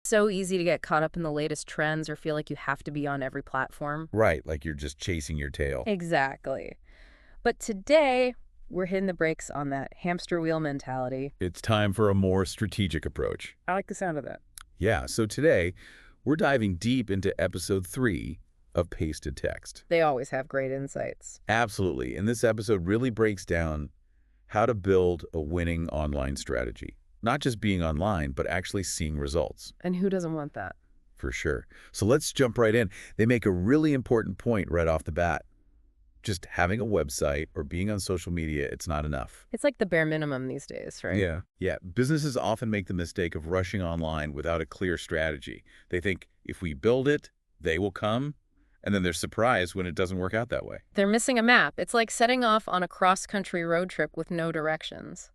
so easy to get caught up in the latest trends or feel like you have to be on every platform. Right, like you're just chasing your tail. Exactly. But today, we're hitting the brakes on that hamster wheel mentality. It's time for a more strategic approach. I like the sound of that. Yeah, so today, we're diving deep into episode 3 of Pasted Text. They always have great insights. Absolutely, and this episode really breaks down how to build a winning online strategy. Not just being online, but actually seeing results. And who doesn't want that? For sure. So let's jump right in. They make a really important point right off the bat. Just having a website or being on social media, it's not enough. It's like the bare minimum these days, right? Yeah. Businesses often make the mistake of rushing online without a clear strategy. They think if we build it, they will come, and then they're surprised when it doesn't work out that way. They're missing a map. It's like setting off on a cross-country road trip with no directions.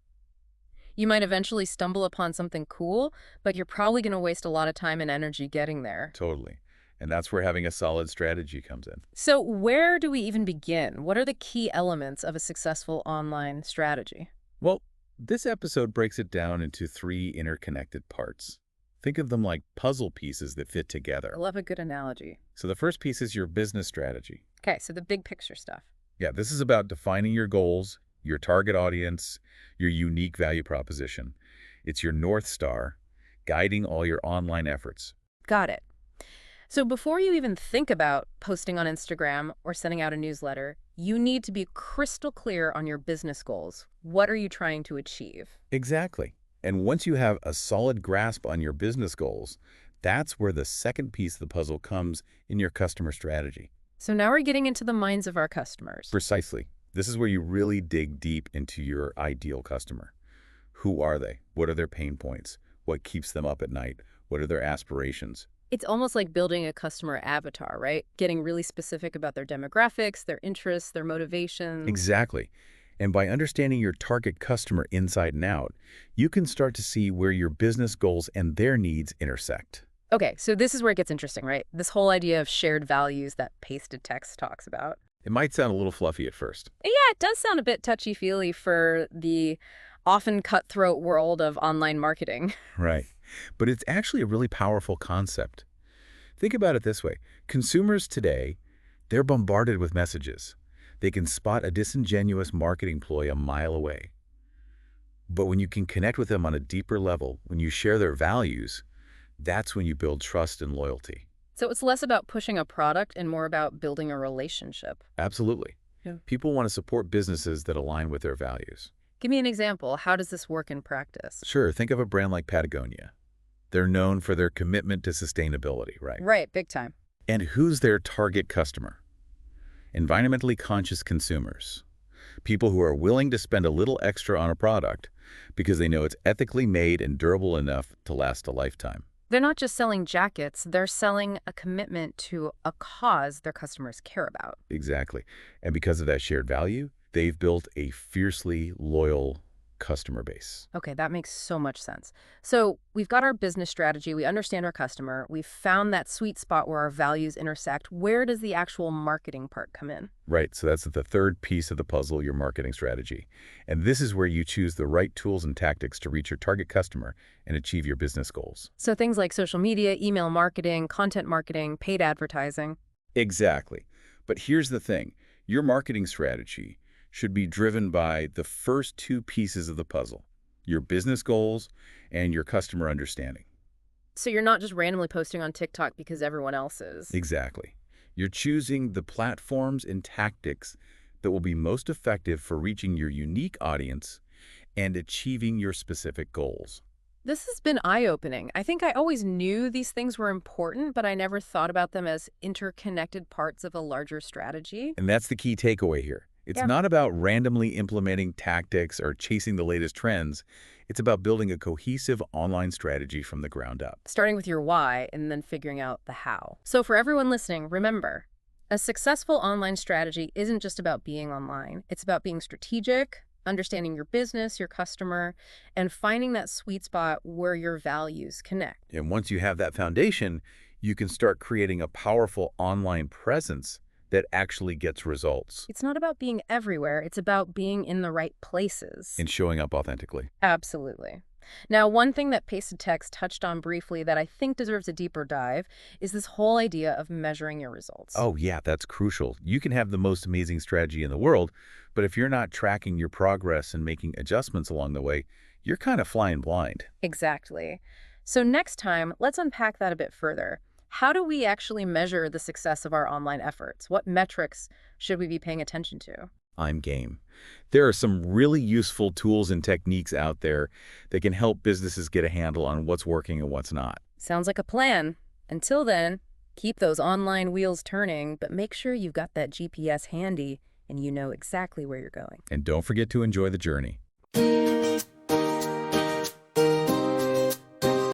You might eventually stumble upon something cool, but you're probably going to waste a lot of time and energy getting there. Totally. And that's where having a solid strategy comes in. So where do we even begin? What are the key elements of a successful online strategy? Well, this episode breaks it down into 3 interconnected parts. Think of them like puzzle pieces that fit together. I love a good analogy. So the first piece is your business strategy. Okay, so the big picture stuff. Yeah, this is about defining your goals, your target audience, your unique value proposition. It's your North Star, guiding all your online efforts. Got it. So before you even think about posting on Instagram or sending out a newsletter, you need to be crystal clear on your business goals. What are you trying to achieve? Exactly. And once you have a solid grasp on your business goals, that's where the second piece of the puzzle comes in your customer strategy. So now we're getting into the minds of our customers. Precisely. This is where you really dig deep into your ideal customer. Who are they? What are their pain points? What keeps them up at night? What are their aspirations? It's almost like building a customer avatar, right? Getting really specific about their demographics, their interests, their motivations. Exactly. And by understanding your target customer inside and out, you can start to see where your business goals and their needs intersect. Okay, so this is where it gets interesting, right? This whole idea of shared values that Pasted Text talks about. It might sound a little fluffy at first. Yeah, it does sound a bit touchy-feely for the often cutthroat world of online marketing. Right. But it's actually a really powerful concept. Think about it this way. Consumers today, they're bombarded with messages. They can spot a disingenuous marketing ploy a mile away. But when you can connect with them on a deeper level, when you share their values, that's when you build trust and loyalty. So it's less about pushing a product and more about building a relationship. Absolutely. Yeah. People want to support businesses that align with their values. Give me an example. How does this work in practice? Sure, think of a brand like Patagonia. They're known for their commitment to sustainability, right? Right, big time. And who's their target customer? Environmentally conscious consumers. People who are willing to spend a little extra on a product because they know it's ethically made and durable enough to last a lifetime. They're not just selling jackets, they're selling a commitment to a cause their customers care about. Exactly. And because of that shared value, they've built a fiercely loyal customer base. Okay, that makes so much sense. So we've got our business strategy, we understand our customer, we've found that sweet spot where our values intersect. Where does the actual marketing part come in? Right, so that's the third piece of the puzzle, your marketing strategy. And this is where you choose the right tools and tactics to reach your target customer and achieve your business goals. So things like social media, email marketing, content marketing, paid advertising. Exactly. But here's the thing. Your marketing strategy should be driven by the first 2 pieces of the puzzle, your business goals and your customer understanding. So you're not just randomly posting on TikTok because everyone else is. Exactly. You're choosing the platforms and tactics that will be most effective for reaching your unique audience and achieving your specific goals. This has been eye-opening. I think I always knew these things were important, but I never thought about them as interconnected parts of a larger strategy. And that's the key takeaway here. It's not about randomly implementing tactics or chasing the latest trends. It's about building a cohesive online strategy from the ground up. Starting with your why and then figuring out the how. So for everyone listening, remember, a successful online strategy isn't just about being online. It's about being strategic, understanding your business, your customer, and finding that sweet spot where your values connect. And once you have that foundation, you can start creating a powerful online presence that actually gets results. It's not about being everywhere. It's about being in the right places. And showing up authentically. Absolutely. Now, one thing that Pasted Text touched on briefly that I think deserves a deeper dive is this whole idea of measuring your results. Oh, yeah, that's crucial. You can have the most amazing strategy in the world, but if you're not tracking your progress and making adjustments along the way, you're kind of flying blind. Exactly. So next time, let's unpack that a bit further. How do we actually measure the success of our online efforts? What metrics should we be paying attention to? I'm game. There are some really useful tools and techniques out there that can help businesses get a handle on what's working and what's not. Sounds like a plan. Until then, keep those online wheels turning, but make sure you've got that GPS handy and you know exactly where you're going. And don't forget to enjoy the journey.